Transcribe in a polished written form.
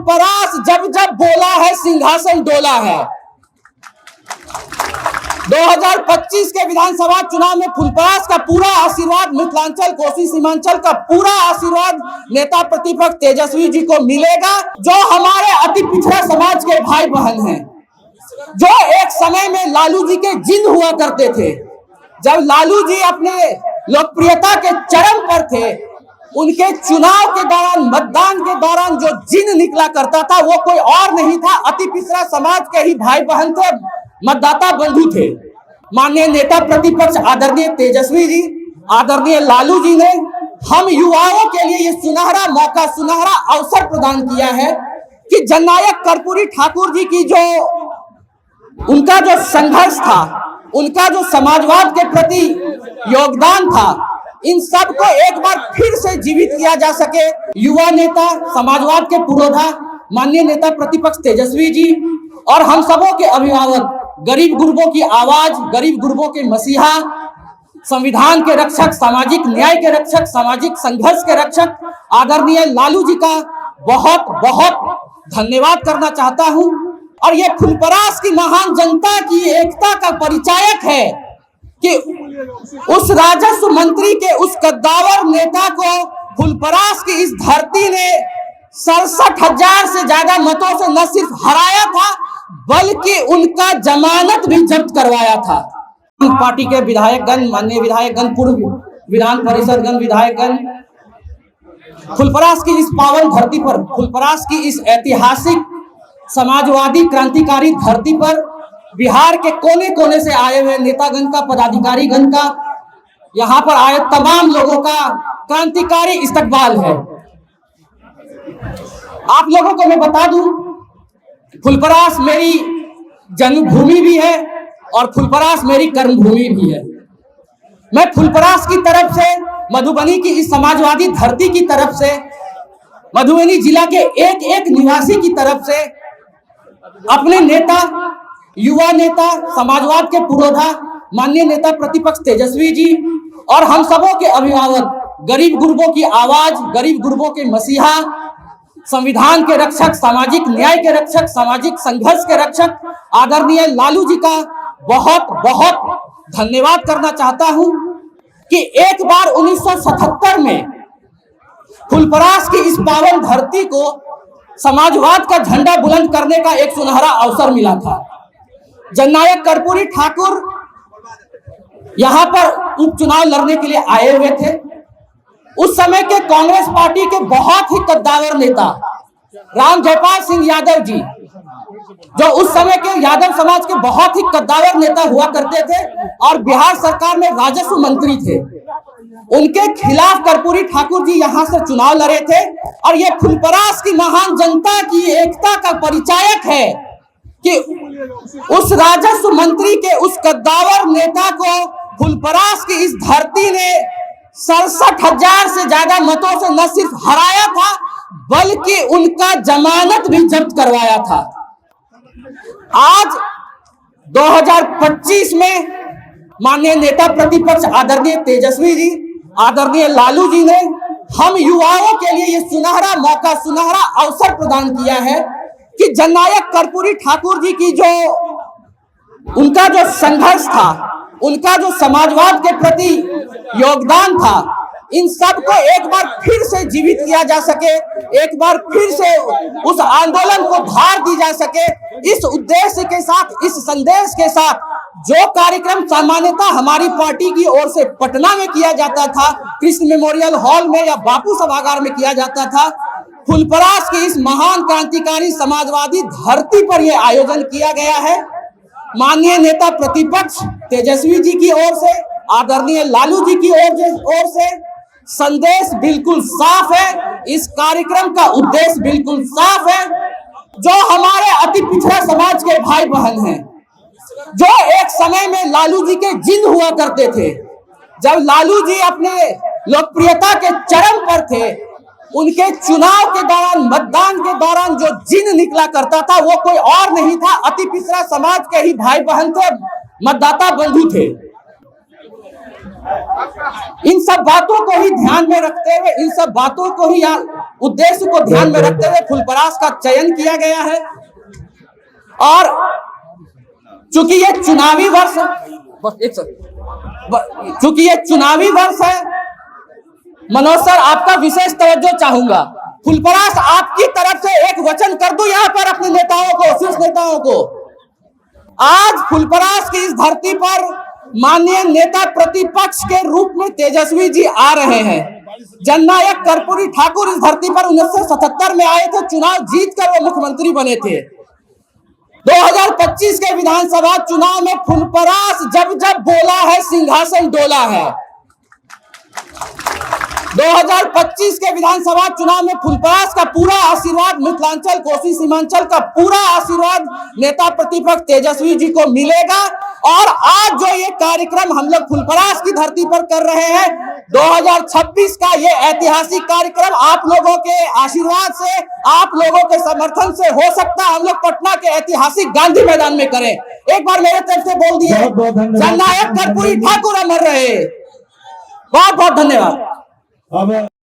फुलपरास जब जब बोला है सिंहासन डोला है। 2025 के विधानसभा चुनाव में फुलपरास का पूरा आशीर्वाद, मिथिलांचल कोसी सीमांचल का पूरा आशीर्वाद नेता प्रतिपक्ष तेजस्वी जी को मिलेगा, जो हमारे अति पिछड़ा समाज के भाई बहन हैं, जो एक समय में लालू जी के जिन हुआ करते थे। जब लालू जी अपने लोकप्रियता के चरम पर थे, उनके चुनाव के दौरान, मतदान के दौरान जो जिन निकला करता था वो कोई और नहीं था, अति पिछड़ा समाज के ही भाई बहन थे, मतदाता बंधु थे। माननीय नेता प्रतिपक्ष आदरणीय तेजस्वी जी, आदरणीय लालू जी ने हम युवाओं के लिए ये सुनहरा मौका, सुनहरा अवसर प्रदान किया है कि जननायक कर्पूरी ठाकुर जी की जो उनका जो संघर्ष था, उनका जो समाजवाद के प्रति योगदान था, इन सब को एक बार फिर से जीवित किया जा सके। युवा नेता, समाजवाद के पुरोधा माननीय नेता प्रतिपक्ष तेजस्वी जी और हम सबों के अभिभावक, गरीब गुरबों की आवाज, गरीब गुरबों के मसीहा, संविधान के रक्षक, सामाजिक न्याय के रक्षक, सामाजिक संघर्ष के रक्षक आदरणीय लालू जी का बहुत बहुत धन्यवाद करना चाहता हूं। और ये फुलपरास की महान जनता की एकता का परिचायक है कि उस राजस्व मंत्री के उस कद्दावर नेता को फुलपरास की इस धरती ने 67,000 से ज्यादा मतों से न सिर्फ हराया था, बल्कि उनका जमानत भी जब्त करवाया था। पार्टी के विधायकगण, माननीय विधायकगण, पूर्व विधान परिषदगण, विधायकगण, फुलपरास की इस पावन धरती पर, फुलपरास की इस ऐतिहासिक समाजवादी क्रांतिकारी धरती पर बिहार के कोने कोने से आए हुए नेतागण का, पदाधिकारीगण का, यहाँ पर आए तमाम लोगों का क्रांतिकारी इस्तकबाल है। आप लोगों को मैं बता दूं, फुलपरास मेरी जन्मभूमि भी है और फुलपरास मेरी कर्मभूमि भी है। मैं फुलपरास की तरफ से, मधुबनी की इस समाजवादी धरती की तरफ से, मधुबनी जिला के एक एक निवासी की तरफ से अपने नेता, युवा नेता, समाजवाद के पुरोधा माननीय नेता प्रतिपक्ष तेजस्वी जी और हम सबों के अभिभावक, गरीब गुरबों की आवाज, गरीब गुरबों के मसीहा, संविधान के रक्षक, सामाजिक न्याय के रक्षक, सामाजिक संघर्ष के रक्षक आदरणीय लालू जी का बहुत बहुत धन्यवाद करना चाहता हूं कि एक बार 1977 में फुलपरास की इस पावन धरती को समाजवाद का झंडा बुलंद करने का एक सुनहरा अवसर मिला था। जननायक कर्पूरी ठाकुर यहां पर उपचुनाव लड़ने के लिए आए हुए थे। उस समय के कांग्रेस पार्टी के बहुत ही कद्दावर नेता राम जयपाल सिंह यादव जी, जो उस समय के यादव समाज के बहुत ही कद्दावर नेता हुआ करते थे और बिहार सरकार में राजस्व मंत्री थे, उनके खिलाफ कर्पूरी ठाकुर जी यहां से चुनाव लड़े थे। और ये फुलपरास की महान जनता की एकता का परिचायक है कि उस राजस्व मंत्री के उस कद्दावर नेता को फुलपरास की इस धरती ने 67,000 से ज्यादा मतों से न सिर्फ हराया था, बल्कि उनका जमानत भी जब्त करवाया था। आज 2025 में माननीय नेता प्रतिपक्ष आदरणीय तेजस्वी जी, आदरणीय लालू जी ने हम युवाओं के लिए ये सुनहरा मौका, सुनहरा अवसर प्रदान किया है कि जननायक कर्पूरी ठाकुर जी की जो उनका जो संघर्ष था, उनका जो समाजवाद के प्रति योगदान था, इन सब को एक बार फिर से जीवित किया जा सके, एक बार फिर से उस आंदोलन को धार दी जा सके। इस उद्देश्य के साथ, इस संदेश के साथ जो कार्यक्रम सामान्यतः हमारी पार्टी की ओर से पटना में किया जाता था, कृष्ण मेमोरियल हॉल में या बापू सभागार में किया जाता था, फुलपरास की इस महान क्रांतिकारी समाजवादी धरती पर यह आयोजन किया गया है। माननीय नेता प्रतिपक्ष तेजस्वी जी की ओर से, आदरणीय लालू जी की ओर से संदेश बिल्कुल साफ है, इस कार्यक्रम का उद्देश्य बिल्कुल साफ है। जो हमारे अति पिछड़ा समाज के भाई बहन हैं, जो एक समय में लालू जी के जिन हुआ करते थे, जब लालू जी अपने लोकप्रियता के चरम पर थे, उनके चुनाव के दौरान, मतदान के दौरान जो जिन निकला करता था वो कोई और नहीं था, अति पिछड़ा समाज के ही भाई बहन थे, मतदाता बंधु थे। इन सब बातों को ही ध्यान में रखते हुए, इन सब बातों को ही उद्देश्य को ध्यान में रखते हुए फुलपरास का चयन किया गया है। और चूंकि ये चुनावी वर्ष है, चूंकि ये चुनावी वर्ष है, मनोज सर आपका विशेष तवज्जो चाहूंगा। फुलपरास आपकी तरफ से एक वचन कर दूं यहां पर अपने नेताओं को, शीर्ष नेताओं को। आज फुलपरास की इस धरती पर माननीय नेता प्रतिपक्ष के रूप में तेजस्वी जी आ रहे हैं। जननायक कर्पूरी ठाकुर इस धरती पर 1977 में आए थे, चुनाव जीतकर वो मुख्यमंत्री बने थे। 2025 के विधानसभा चुनाव में फुलपरास जब जब बोला है सिंहासन डोला है। 2025 के विधानसभा चुनाव में फुलपरास का पूरा आशीर्वाद, मिथिलांचल कोसी सीमांचल का पूरा आशीर्वाद नेता प्रतिपक्ष तेजस्वी जी को मिलेगा। और आज जो ये कार्यक्रम हम लोग फुलपरास की धरती पर कर रहे हैं, 2026 का ये ऐतिहासिक कार्यक्रम आप लोगों के आशीर्वाद से, आप लोगों के समर्थन से हो सकता है हम लोग पटना के ऐतिहासिक गांधी मैदान में करें। एक बार मेरे तरफ से बोल दिए, जननायक कर्पूरी ठाकुर अमर रहे। बहुत बहुत धन्यवाद।